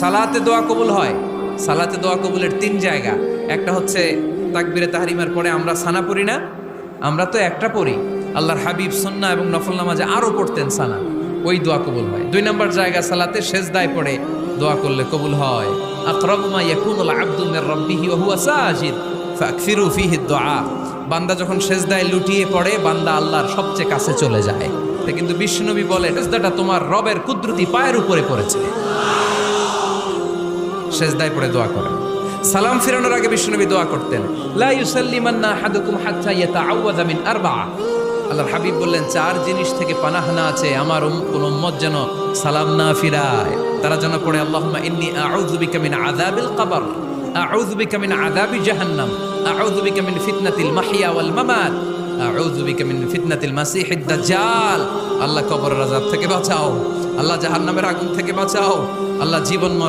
সালাতে দোয়া কবুল হয়। সালাতে দোয়া কবুলের 3 জায়গা। একটা হচ্ছে তাকবীরে তাহরিমার পরে আমরা সানা পড়ি না, আমরা তো একটা পড়ি। আল্লাহর হাবিব সুন্নাহ এবং নফল নামাজে আরো পড়তেন সানা, ওই দোয়া কবুল হয়। 2 নম্বর জায়গা সালাতে সেজদায় পড়ে দোয়া করলে কবুল হয়। আকরাবু মা ইয়াকুনুল আবদু মির রাব্বিহি ওয়া হুয়া সাজিদ ফাকসিরু ফীহি দুআ। বান্দা যখন সেজদায় লুটিয়ে পড়ে, বান্দা আল্লাহর সবচেয়ে কাছে চলে যায়। কিন্তু বিশ্বনবী বলে, সেজদাটা তোমার রবের কুদরতি পায়ের উপরে পড়েছে। সেজদায় পড়ে দোয়া করেন। সালাম ফিরানোর আগে বিশ্বনবী দোয়া করতেন, লা ইউসাল্লিমান্না আহাদুকুম হাত্তা ইয়াতাআওয়াযা মিন আরবা'a। আল্লাহর হাবিব বললেন, 4 জিনিস থেকে পানাহানা আছে, আমার কোন উম্মত যেন সালাম না ফিরায়। তারা যেন পড়ে, আল্লাহুম্মা ইন্নী আউযু বিকা মিন আযাবিল কবর, আউযু বিকা মিন আযাবি জাহান্নাম, আউযু বিকা মিন ফিতনাতিল মাহইয়া ওয়াল মামাত, আউযু বিকা মিন ফিতনাতিল মাসিহিদ দাজ্জাল। আল্লাহ কবরের আযাব থেকে বাঁচাও, আল্লাহ জাহান্নামের আগুন থেকে বাঁচাও, আল্লাহ জীবন